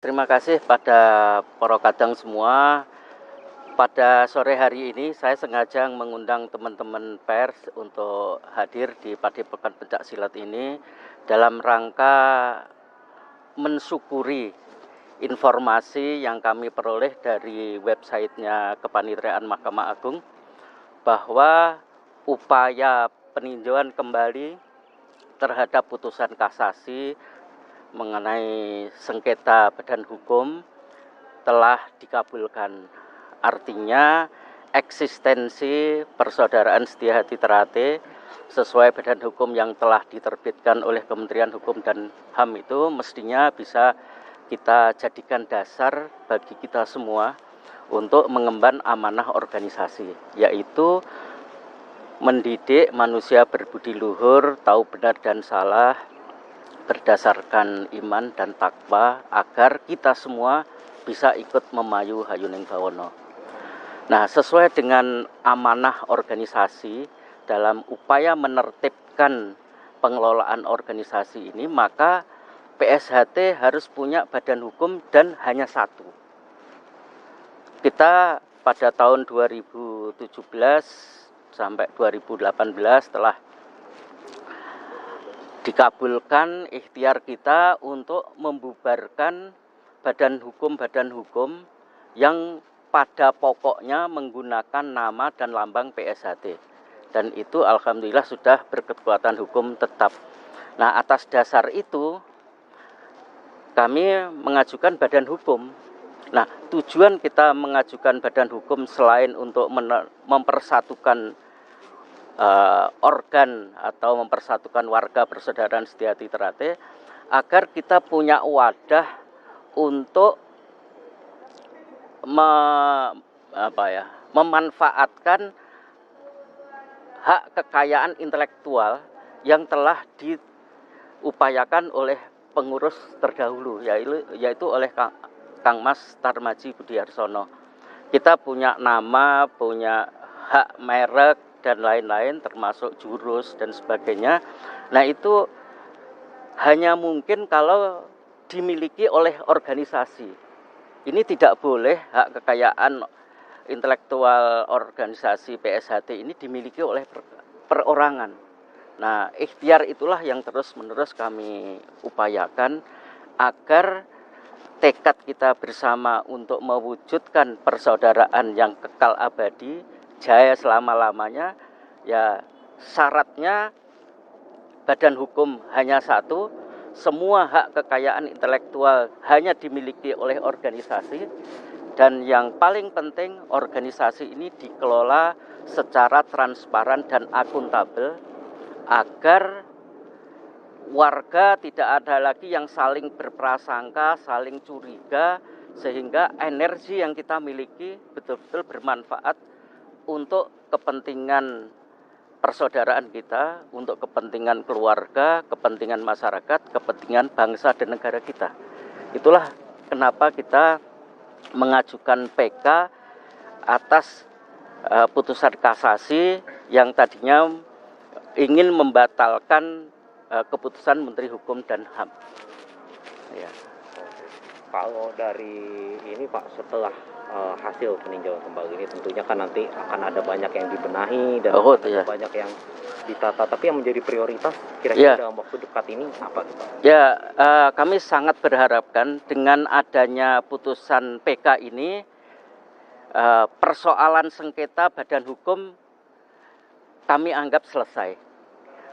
Terima kasih pada para kadang semua. Pada sore hari ini saya sengaja mengundang teman-teman pers untuk hadir di Padepokan Pencak Silat ini dalam rangka mensyukuri informasi yang kami peroleh dari websitenya Kepanitiaan Mahkamah Agung bahwa upaya peninjauan kembali terhadap putusan kasasi mengenai sengketa badan hukum telah dikabulkan. Artinya eksistensi persaudaraan Setia Hati Terate sesuai badan hukum yang telah diterbitkan oleh Kementerian Hukum dan HAM itu mestinya bisa kita jadikan dasar bagi kita semua untuk mengemban amanah organisasi, yaitu mendidik manusia berbudi luhur, tahu benar dan salah, berdasarkan iman dan takwa agar kita semua bisa ikut memayu hayuning bawono. Nah, sesuai dengan amanah organisasi dalam upaya menertibkan pengelolaan organisasi ini, maka PSHT harus punya badan hukum dan hanya satu. Kita pada tahun 2017 sampai 2018 telah dikabulkan ikhtiar kita untuk membubarkan badan hukum yang pada pokoknya menggunakan nama dan lambang PSHT. Dan itu alhamdulillah sudah berkekuatan hukum tetap. Nah, atas dasar itu kami mengajukan badan hukum. Nah, tujuan kita mengajukan badan hukum selain untuk mempersatukan organ atau mempersatukan warga persaudaraan Setia Hati Terate agar kita punya wadah untuk memanfaatkan hak kekayaan intelektual yang telah diupayakan oleh pengurus terdahulu, yaitu oleh Kang Mas Tarmaji Budiarsono. Kita punya nama, punya hak merek dan lain-lain, termasuk jurus dan sebagainya. Nah, itu hanya mungkin kalau dimiliki oleh organisasi. Ini tidak boleh hak kekayaan intelektual organisasi PSHT ini dimiliki oleh perorangan. Nah, ikhtiar itulah yang terus-menerus kami upayakan agar tekad kita bersama untuk mewujudkan persaudaraan yang kekal abadi, jaya selama-lamanya, ya syaratnya badan hukum hanya satu, semua hak kekayaan intelektual hanya dimiliki oleh organisasi, dan yang paling penting organisasi ini dikelola secara transparan dan akuntabel agar warga tidak ada lagi yang saling berprasangka, saling curiga, sehingga energi yang kita miliki betul-betul bermanfaat untuk kepentingan persaudaraan kita, untuk kepentingan keluarga, kepentingan masyarakat, kepentingan bangsa dan negara kita. Itulah kenapa kita mengajukan PK atas putusan kasasi yang tadinya ingin membatalkan keputusan Menteri Hukum dan HAM. Ya. Kalau dari ini Pak, setelah hasil peninjauan kembali ini tentunya kan nanti akan ada banyak yang dibenahi dan ada banyak yang ditata. Tapi yang menjadi prioritas kira-kira dalam waktu dekat ini apa Pak? Ya, kami sangat berharapkan dengan adanya putusan PK ini, persoalan sengketa badan hukum kami anggap selesai.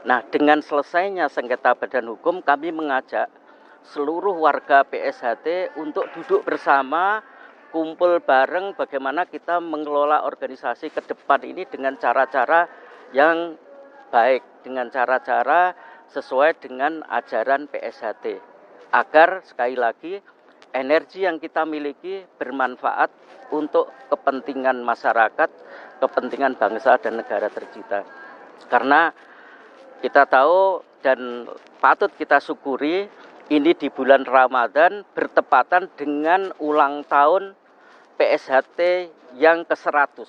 Nah, dengan selesainya sengketa badan hukum, kami mengajak seluruh warga PSHT untuk duduk bersama, kumpul bareng bagaimana kita mengelola organisasi ke depan ini dengan cara-cara yang baik, dengan cara-cara sesuai dengan ajaran PSHT. Agar sekali lagi energi yang kita miliki bermanfaat untuk kepentingan masyarakat, kepentingan bangsa dan negara tercinta. Karena kita tahu dan patut kita syukuri ini di bulan Ramadan bertepatan dengan ulang tahun PSHT yang ke-100.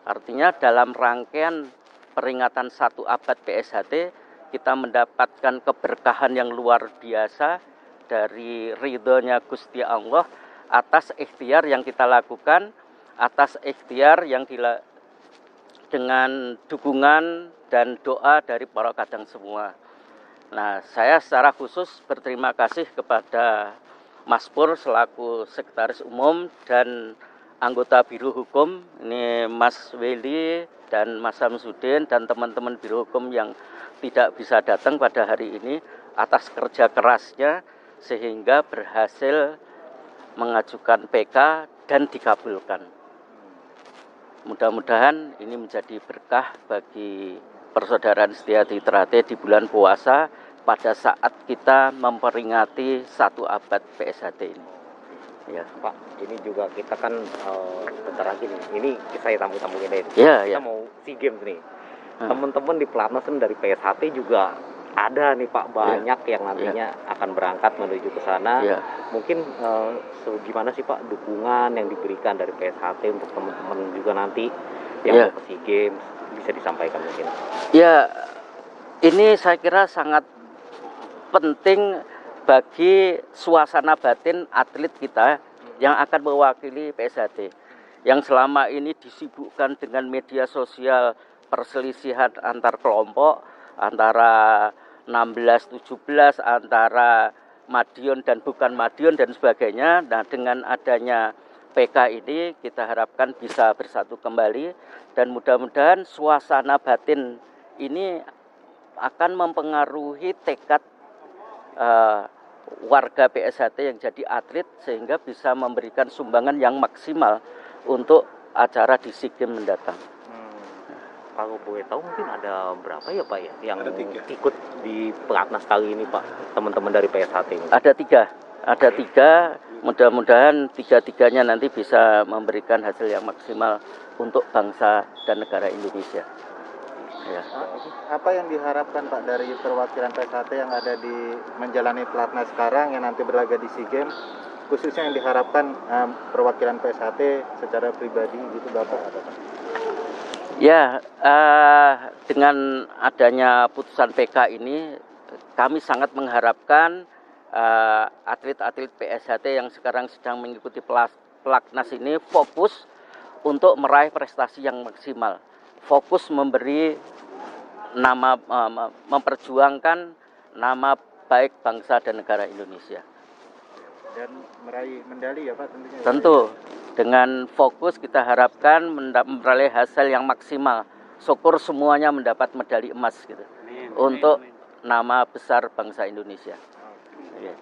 Artinya dalam rangkaian peringatan 1 abad PSHT kita mendapatkan keberkahan yang luar biasa dari ridhonya Gusti Allah atas ikhtiar yang kita lakukan, atas ikhtiar yang dengan dukungan dan doa dari para kadang semua. Nah, saya secara khusus berterima kasih kepada Mas Pur selaku Sekretaris Umum dan anggota Biro Hukum, ini Mas Weli dan Mas Samsudin dan teman-teman Biro Hukum yang tidak bisa datang pada hari ini atas kerja kerasnya sehingga berhasil mengajukan PK dan dikabulkan. Mudah-mudahan ini menjadi berkah bagi persaudaraan Setiadi Trate di bulan puasa pada saat kita memperingati 1 abad PSHT ini. Ya. Pak, ini juga kita kan bentar lagi nih, ini saya tamu-tamunya deh. Ya, kita mau SEA Games nih. Teman-teman di Pelatnas dari PSHT juga ada nih Pak, banyak yang nantinya akan berangkat menuju ke sana. Mungkin gimana sih Pak dukungan yang diberikan dari PSHT untuk teman-teman juga nanti yang mau ke SEA Games, bisa disampaikan mungkin? Ya, ini saya kira sangat penting bagi suasana batin atlet kita yang akan mewakili PSHT, yang selama ini disibukkan dengan media sosial, perselisihan antar kelompok, antara 16-17, antara Madiun dan bukan Madiun dan sebagainya. Nah, dengan adanya PK ini kita harapkan bisa bersatu kembali, dan mudah-mudahan suasana batin ini akan mempengaruhi tekad warga PSHT yang jadi atlet sehingga bisa memberikan sumbangan yang maksimal untuk acara di SEA Games mendatang. Kalau boleh tahu mungkin ada berapa ya Pak ya yang ikut di Pelatnas kali ini Pak, teman-teman dari PSHT ini? Ada tiga, mudah-mudahan tiga-tiganya nanti bisa memberikan hasil yang maksimal untuk bangsa dan negara Indonesia. Ya. Apa yang diharapkan Pak dari perwakilan PSHT yang ada di menjalani Pelatnas sekarang yang nanti berlaga di SEA Games, khususnya yang diharapkan perwakilan PSHT secara pribadi gitu Bapak ada Pak? Ya, dengan adanya putusan PK ini kami sangat mengharapkan atlet-atlet PSHT yang sekarang sedang mengikuti Pelatnas ini fokus untuk meraih prestasi yang maksimal, fokus memberi nama, memperjuangkan nama baik bangsa dan negara Indonesia. Dan meraih medali ya Pak tentunya. Tentu, dengan fokus kita harapkan meraih hasil yang maksimal. Syukur semuanya mendapat medali emas gitu. Untuk nama besar bangsa Indonesia. Ya.